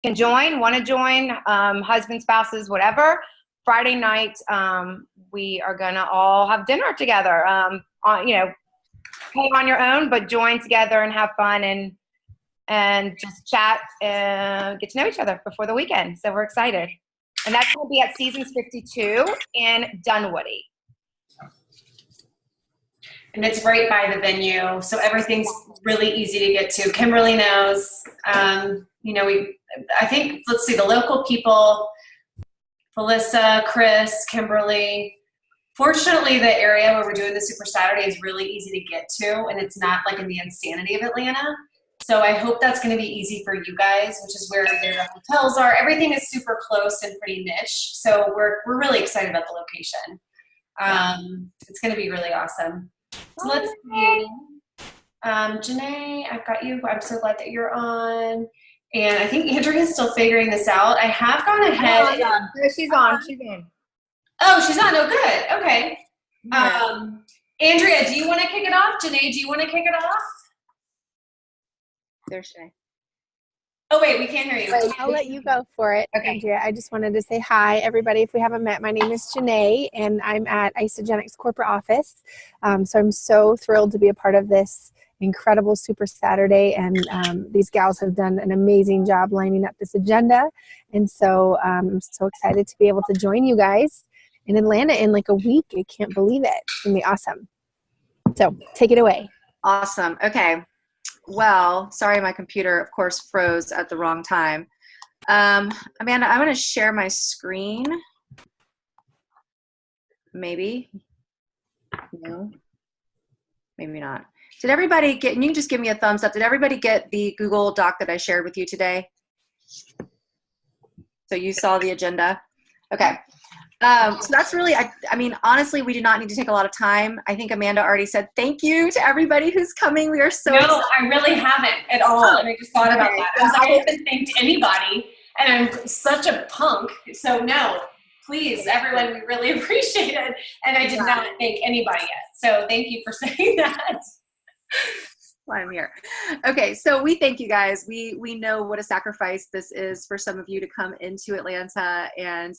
can join, want to join, husband, spouses, whatever. Friday night, we are going to all have dinner together. Pay on your own, but join together and have fun and just chat and get to know each other before the weekend. So we're excited. And that's going to be at Seasons 52 in Dunwoody. And it's right by the venue, so everything's really easy to get to. Kimberly knows. I think, let's see, the local people, Felissa, Chris, Kimberly. Fortunately, the area where we're doing the Super Saturday is really easy to get to, and it's not like in the insanity of Atlanta. So I hope that's going to be easy for you guys, which is where the hotels are. Everything is super close and pretty niche, so we're really excited about the location. It's going to be really awesome. So let's see. Janae, I've got you. I'm so glad that you're on. And I think Andrea's still figuring this out. I have gone ahead. She's on. She's in. Oh, she's on. Oh, good. Okay. Yeah. Andrea, do you want to kick it off? Janae, do you want to kick it off? There's Janae. Oh, wait, we can't hear you. Wait, I'll let you go for it, okay. Andrea. I just wanted to say hi, everybody. If we haven't met, my name is Janae, and I'm at Isagenix corporate office. So I'm so thrilled to be a part of this incredible Super Saturday, and these gals have done an amazing job lining up this agenda. And so I'm so excited to be able to join you guys in Atlanta in like a week. I can't believe it. It's going to be awesome. So take it away. Awesome. Okay. Well, sorry, my computer, of course, froze at the wrong time. Amanda, I'm going to share my screen. Maybe. No. Maybe not. Did everybody get, and you can just give me a thumbs up, did everybody get the Google Doc that I shared with you today? So you saw the agenda? Okay. So that's really, I mean, honestly, we do not need to take a lot of time. I think Amanda already said thank you to everybody who's coming. We are so excited. I really haven't at all. And I just thought about that. I was like, I haven't thanked anybody, and I'm such a punk. So no, please, everyone, we really appreciate it. And I did not thank anybody yet. So thank you for saying that. Why I'm here. Okay, so we thank you guys. We know what a sacrifice this is for some of you to come into Atlanta and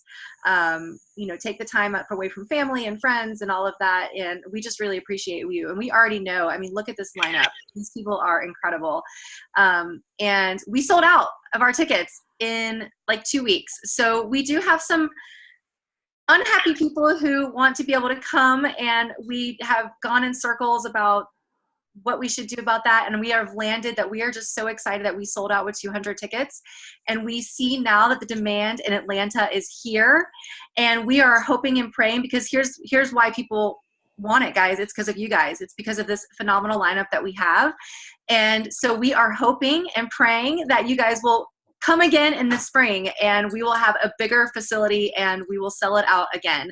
take the time up away from family and friends and all of that, and we just really appreciate you. And we already know, I mean, look at this lineup. These people are incredible. And we sold out of our tickets in like 2 weeks. So we do have some unhappy people who want to be able to come, and we have gone in circles about what we should do about that, and we have landed that we are just so excited that we sold out with 200 tickets, and we see now that the demand in Atlanta is here, and we are hoping and praying, because here's why people want it, guys. It's because of you guys. It's because of this phenomenal lineup that we have, and so we are hoping and praying that you guys will come again in the spring, and we will have a bigger facility and we will sell it out again.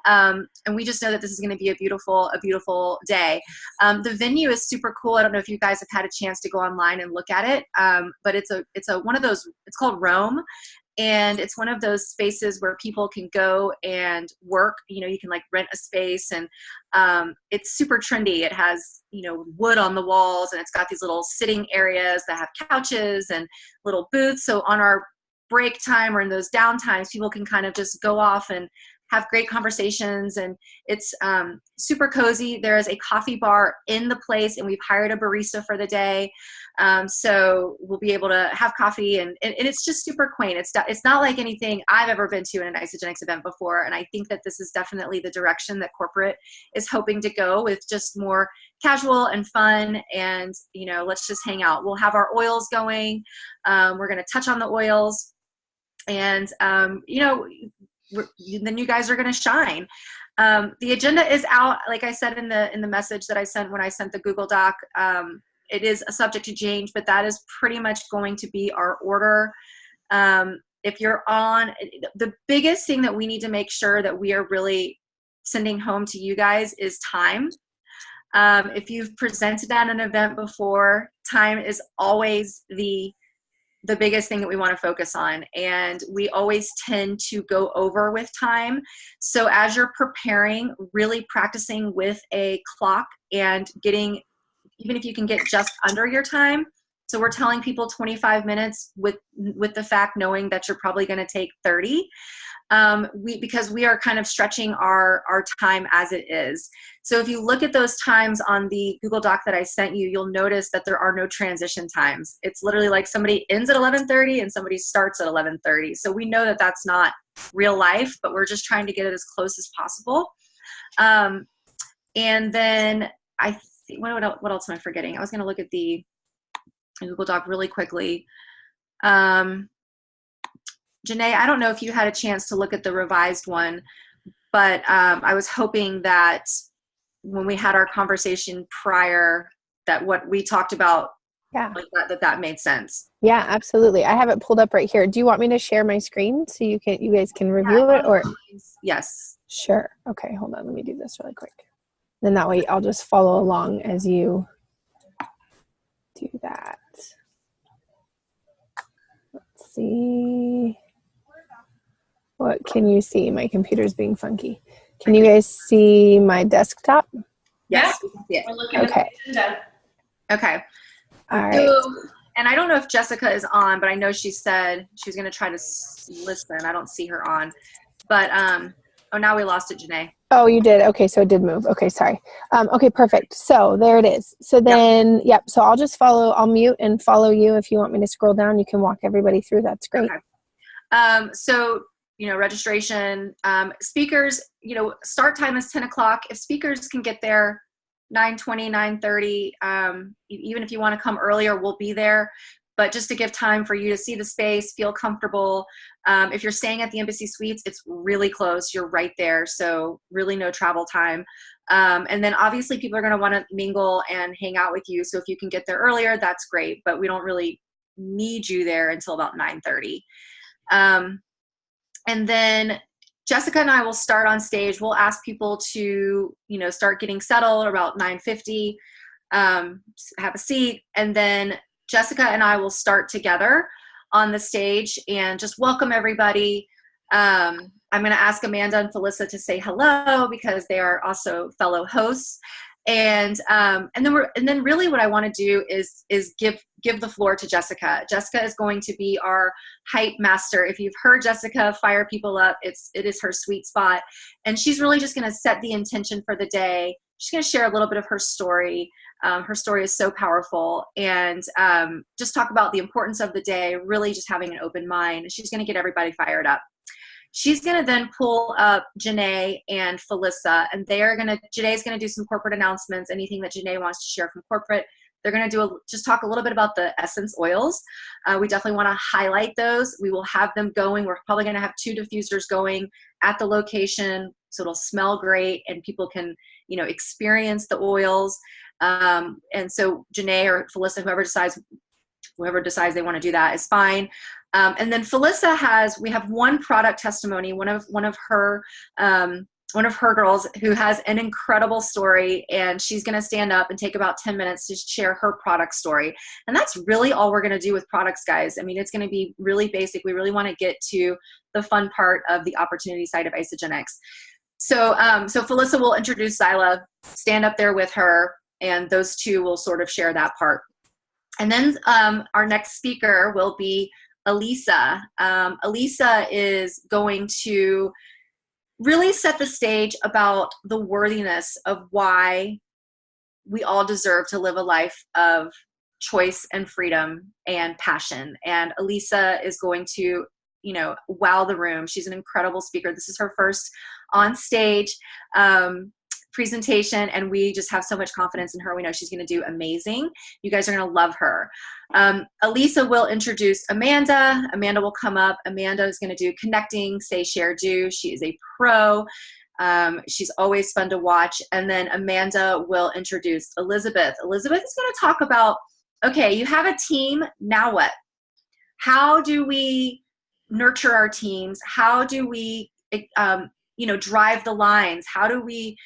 And we just know that this is going to be a beautiful day. The venue is super cool. I don't know if you guys have had a chance to go online and look at it, but it's one of those. It's called Rome, and it's one of those spaces where people can go and work. You can like rent a space, and it's super trendy. It has wood on the walls, and it's got these little sitting areas that have couches and little booths. So on our break time or in those down times, people can kind of just go off and have great conversations, and it's super cozy. There is a coffee bar in the place, and we've hired a barista for the day. So we'll be able to have coffee, and it's just super quaint. It's not like anything I've ever been to in an Isagenix event before, and I think that this is definitely the direction that corporate is hoping to go, with just more casual and fun, and let's just hang out. We'll have our oils going. We're going to touch on the oils, and then you guys are going to shine. The agenda is out, like I said in the message that I sent when I sent the Google Doc. It is a subject to change, but that is pretty much going to be our order. If you're on, the biggest thing that we need to make sure that we are really sending home to you guys is time. If you've presented at an event before, time is always the biggest thing that we want to focus on, and we always tend to go over with time. So as you're preparing, really practicing with a clock and getting, even if you can get just under your time, So we're telling people 25 minutes with the fact knowing that you're probably going to take 30. Because we are kind of stretching our time as it is. So if you look at those times on the Google Doc that I sent you, you'll notice that there are no transition times. It's literally like somebody ends at 11:30 and somebody starts at 11:30. So we know that that's not real life, but we're just trying to get it as close as possible. And then I think, what else am I forgetting? I was going to look at the Google Doc really quickly. Janae, I don't know if you had a chance to look at the revised one, but I was hoping that when we had our conversation prior, that what we talked about, like that made sense. Yeah, absolutely. I have it pulled up right here. Do you want me to share my screen so you guys can review it, or? Yes. Sure. Okay, hold on. Let me do this really quick. Then that way I'll just follow along as you do that. Let's see. What can you see? My computer's being funky. Can you guys see my desktop? Yes. Yeah. We're looking at the agenda. Okay. All right. And I don't know if Jessica is on, but I know she said she was going to try to listen. I don't see her on. But, oh, now we lost it, Janae. Oh, you did? Okay, so it did move. Okay, sorry. Okay, perfect. So there it is. So then, so I'll just I'll mute and follow you. If you want me to scroll down, you can walk everybody through. That's great. Okay. So, registration, speakers, start time is 10 o'clock. If speakers can get there 9:20, 9:30, even if you want to come earlier, we'll be there. But just to give time for you to see the space, feel comfortable. If you're staying at the Embassy Suites, it's really close. You're right there. So really no travel time. And then obviously people are going to want to mingle and hang out with you. So if you can get there earlier, that's great. But we don't really need you there until about 9:30. And then Jessica and I will start on stage. We'll ask people to, start getting settled about 9:50, have a seat. And then Jessica and I will start together on the stage and just welcome everybody. I'm going to ask Amanda and Felissa to say hello because they are also fellow hosts. And then really what I want to do is give the floor to Jessica. Jessica is going to be our hype master. If you've heard Jessica fire people up, it is her sweet spot. And she's really just going to set the intention for the day. She's going to share a little bit of her story. Her story is so powerful, and just talk about the importance of the day, really just having an open mind. She's going to get everybody fired up. She's going to then pull up Janae and Felissa, and Janae's going to do some corporate announcements, anything that Janae wants to share from corporate. They're going to just talk a little bit about the essence oils. We definitely want to highlight those. We will have them going. We're probably going to have 2 diffusers going at the location, so it'll smell great, and people can, experience the oils. And so Janae or Felissa, whoever decides they want to do that is fine. And then Felissa we have one product testimony, one of her girls who has an incredible story, and she's going to stand up and take about 10 minutes to share her product story. And that's really all we're going to do with products, guys. I mean, it's going to be really basic. We really want to get to the fun part of the opportunity side of Isagenix. So Felissa will introduce Zyla, stand up there with her, and those two will sort of share that part. And then our next speaker will be Elisa. Elisa is going to really set the stage about the worthiness of why we all deserve to live a life of choice and freedom and passion. And Elisa is going to, wow the room. She's an incredible speaker. This is her first on stage presentation, and we just have so much confidence in her. We know she's going to do amazing. You guys are going to love her. Elisa will introduce Amanda. Amanda will come up. Amanda is going to do connecting, say, share, do. She is a pro. She's always fun to watch. And then Amanda will introduce Elizabeth. Elizabeth is going to talk about, okay, you have a team, now what? How do we nurture our teams? How do we drive the lines? How do we,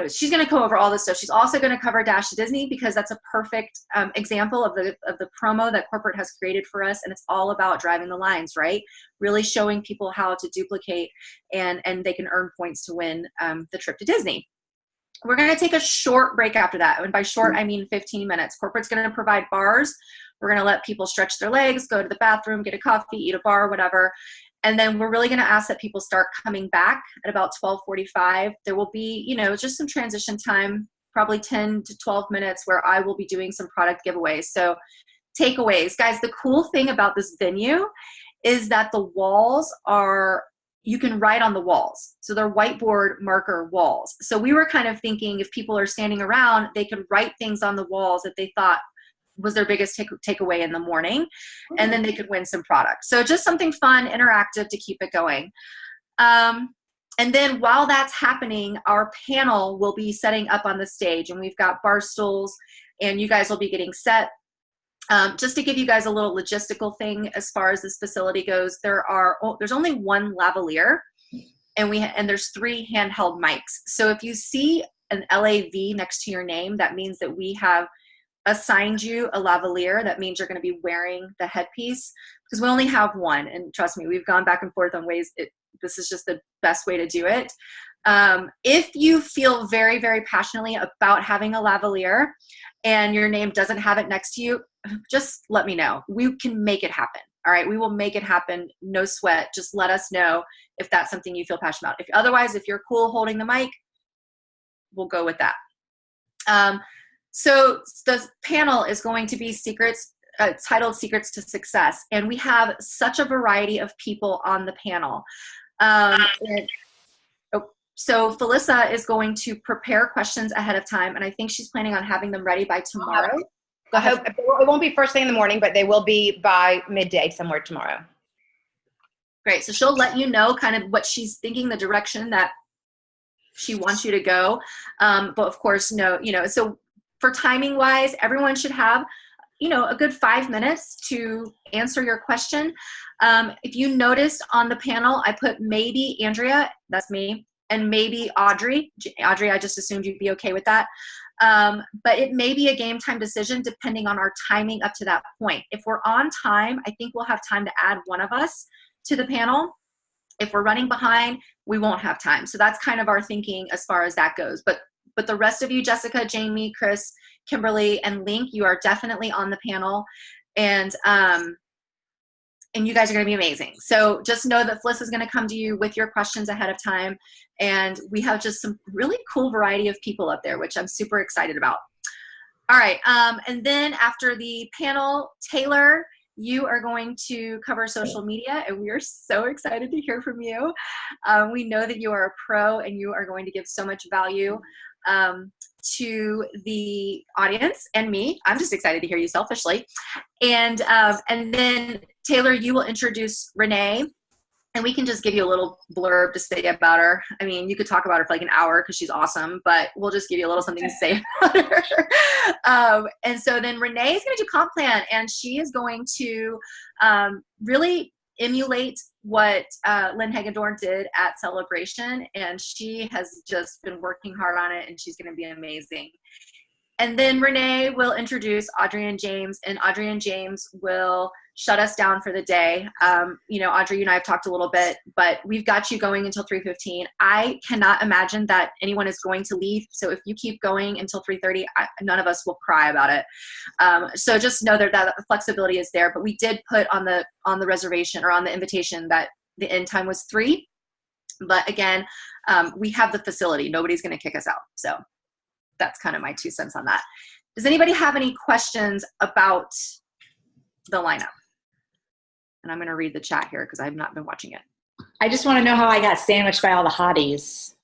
she's going to go over all this stuff. She's also going to cover Dash to Disney, because that's a perfect example of the promo that corporate has created for us. And it's all about driving the lines, right? Really showing people how to duplicate and they can earn points to win the trip to Disney. We're going to take a short break after that. And by short, I mean 15 minutes. Corporate's going to provide bars. We're going to let people stretch their legs, go to the bathroom, get a coffee, eat a bar, whatever. And then we're really going to ask that people start coming back at about 12:45. There will be, you know, just some transition time, probably 10 to 12 minutes where I will be doing some product giveaways. So takeaways. Guys, the cool thing about this venue is that the walls are, you can write on the walls. So they're whiteboard marker walls. So we were kind of thinking if people are standing around, they could write things on the walls that they thought was their biggest takeaway in the morning, and then they could win some products. So just something fun, interactive to keep it going. And then while that's happening, our panel will be setting up on the stage, and we've got bar stools, and you guys will be getting set. Just to give you guys a little logistical thing as far as this facility goes, there's only one lavalier, and there's 3 handheld mics. So if you see an LAV next to your name, that means that we have assigned you a lavalier. That means you're going to be wearing the headpiece, because we only have one. And trust me, we've gone back and forth on ways. This is just the best way to do it. If you feel very, very passionately about having a lavalier and your name doesn't have it next to you, just let me know. We can make it happen. All right. We will make it happen. No sweat. Just let us know if that's something you feel passionate about. Otherwise, if you're cool holding the mic, we'll go with that. So the panel is going to be titled Secrets to Success. And we have such a variety of people on the panel. So Felissa is going to prepare questions ahead of time, and I think she's planning on having them ready by tomorrow. I hope it won't be first thing in the morning, but they will be by midday somewhere tomorrow. Great. So she'll let you know kind of what she's thinking, the direction that she wants you to go. But of course, so for timing wise, everyone should have, a good 5 minutes to answer your question. If you noticed on the panel, I put maybe Andrea, that's me, and maybe Audrey. Audrey, I just assumed you'd be okay with that. But it may be a game time decision depending on our timing up to that point. If we're on time, I think we'll have time to add one of us to the panel. If we're running behind, we won't have time. So that's kind of our thinking as far as that goes. But the rest of you, Jessica, Jamie, Chris, Kimberly, and Link, you are definitely on the panel. And you guys are going to be amazing. So just know that Fliss is going to come to you with your questions ahead of time. And we have just some really cool variety of people up there, which I'm super excited about. All right. And then after the panel, Taylor, you are going to cover social media, and we are so excited to hear from you. We know that you are a pro, and you are going to give so much value to the audience and me. I'm just excited to hear you selfishly. And then Taylor, you will introduce Renee, and we can just give you a little blurb to say about her. I mean, you could talk about her for like an hour because she's awesome, but we'll just give you a little something to say about her. And so then Renee is going to do comp plan, and she is going to really emulate what Lynn Hagedorn did at Celebration, and she has just been working hard on it, and she's going to be amazing. And then Renee will introduce Audrey and James, and Audrey and James will shut us down for the day. Audrey, you and I have talked a little bit, but we've got you going until 3:15. I cannot imagine that anyone is going to leave. So if you keep going until 3:30, none of us will cry about it. So just know that flexibility is there. But we did put on the reservation or on the invitation that the end time was 3. But again, we have the facility. Nobody's going to kick us out. So that's kind of my 2 cents on that. Does anybody have any questions about the lineup? And I'm going to read the chat here because I've not been watching it. I just want to know how I got sandwiched by all the hotties.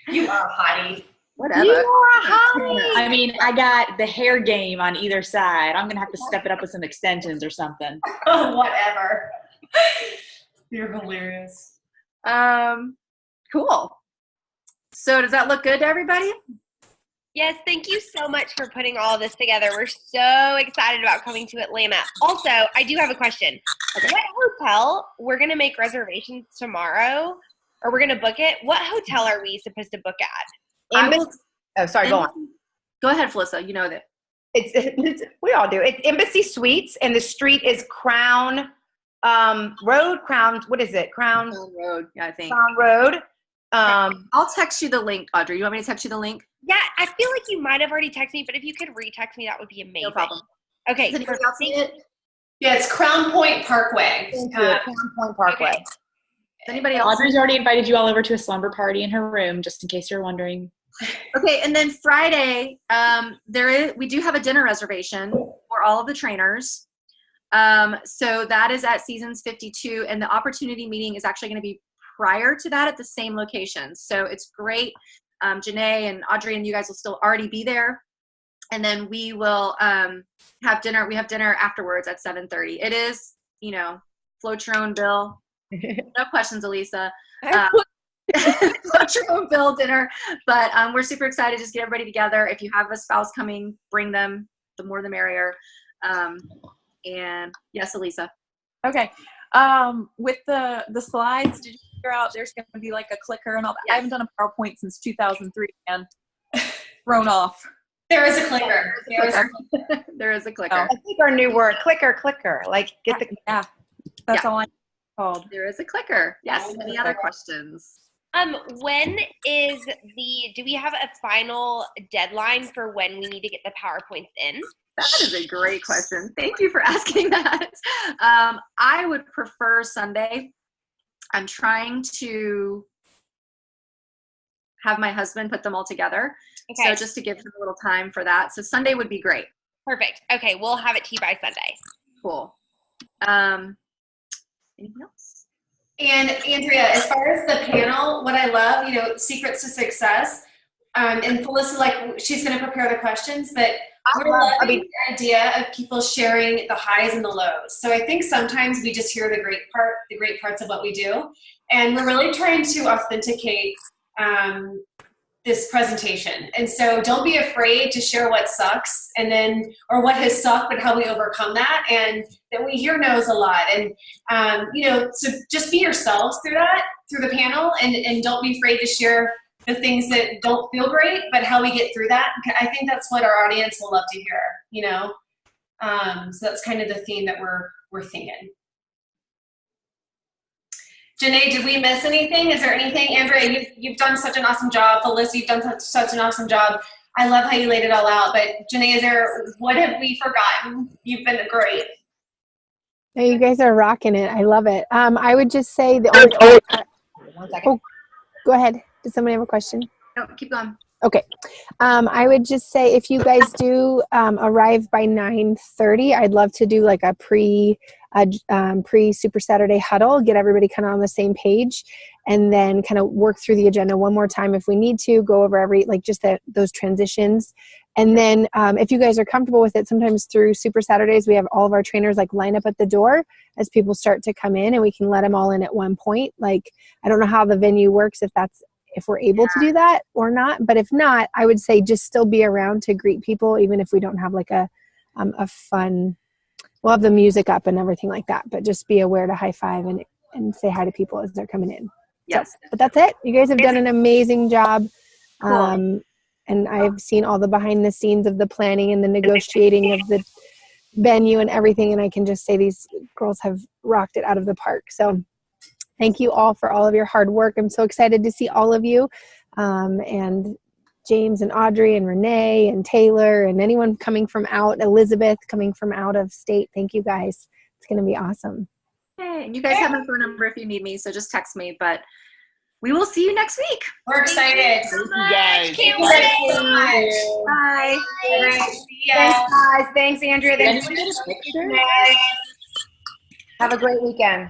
You are a hottie. Whatever. You are a hottie. I mean, I got the hair game on either side. I'm going to have to step it up with some extensions or something. Oh, whatever. You're hilarious. Cool. So does that look good to everybody? Yes, thank you so much for putting all of this together. We're so excited about coming to Atlanta. Also, I do have a question. Okay. What hotel, we're going to make reservations tomorrow, or we're going to book it. What hotel are we supposed to book at? Go on. Go ahead, Felissa. You know that. It's we all do. It's Embassy Suites, and the street is Crown Road. What is it? Crown Road, yeah, I think. Crown Road. I'll text you the link, Audrey. You want me to text you the link? Yeah, I feel like you might have already texted me, but if you could re-text me, that would be amazing. No problem. Okay. Does anybody else see it? Yeah, it's Crown Point Parkway. Crown Point Parkway. Okay. Does anybody else? Audrey's already invited you all over to a slumber party in her room, just in case you're wondering. Okay, and then Friday, we do have a dinner reservation for all of the trainers. So that is at Seasons 52, and the opportunity meeting is actually going to be prior to that at the same location. So it's great. Janae and Audrey and you guys will still already be there. And then we will have dinner. We have dinner afterwards at 7:30. It is, float your own bill. No questions, Elisa. Float your own bill dinner. But we're super excited to just get everybody together. If you have a spouse coming, bring them. The more the merrier. And yes, Elisa. Okay. With the slides, did you figure out there's going to be like a clicker and all that? Yes. I haven't done a PowerPoint since 2003 and thrown off. There is a clicker. There is a clicker. I think our new word, clicker. Like, get the. Yeah. That's all I called. There is a clicker. Yes. Any other questions? When do we have a final deadline for when we need to get the PowerPoints in? That is a great question. Thank you for asking that. I would prefer Sunday. I'm trying to have my husband put them all together. Okay. So just to give him a little time for that. So Sunday would be great. Perfect. Okay, we'll have it to you by Sunday. Cool. Anything else? And Andrea, as far as the panel, what I love, secrets to success, and Felissa, she's going to prepare the questions, but we're loving the idea of people sharing the highs and the lows. So I think sometimes we just hear the great parts of what we do, and we're really trying to authenticate this presentation. And so don't be afraid to share what sucks or what has sucked, but how we overcome that. And that we hear no's a lot. And, so just be yourselves through the panel, and don't be afraid to share the things that don't feel great, but how we get through that. I think that's what our audience will love to hear, so that's kind of the theme that we're thinking. Janae, did we miss anything? Is there anything? Andrea, you've done such an awesome job. Felissa, you've done such an awesome job. I love how you laid it all out. But Janae, what have we forgotten? You've been great. No, you guys are rocking it. I love it. I would just say the only. One second. Oh, go ahead. Does somebody have a question? No, keep going. Okay. I would just say if you guys do arrive by 9:30, I'd love to do like a pre Super Saturday huddle, get everybody kind of on the same page, and then kind of work through the agenda one more time if we need to, go over those transitions. And then if you guys are comfortable with it, sometimes through Super Saturdays, we have all of our trainers line up at the door as people start to come in, and we can let them all in at one point. I don't know how the venue works, if we're able to do that or not. But if not, I would say just still be around to greet people, even if we don't have a fun, we'll have the music up and everything like that, but just be aware to high five and say hi to people as they're coming in. Yes. So, but that's it. You guys have done an amazing job. Cool. And I've seen all the behind the scenes of the planning and the negotiating of the venue and everything. And I can just say these girls have rocked it out of the park. So thank you all for all of your hard work. I'm so excited to see all of you, and James and Audrey and Renee and Taylor and anyone coming from Elizabeth coming from out of state. Thank you guys. It's going to be awesome. Hey, and you guys have my phone number if you need me, so just text me. But we will see you next week. We're excited. Thank you guys. Can't Thank you wait. so much. Bye. See ya. Thanks, guys. Thanks, Andrea. Did Thanks, anyone get a picture? Have a great weekend.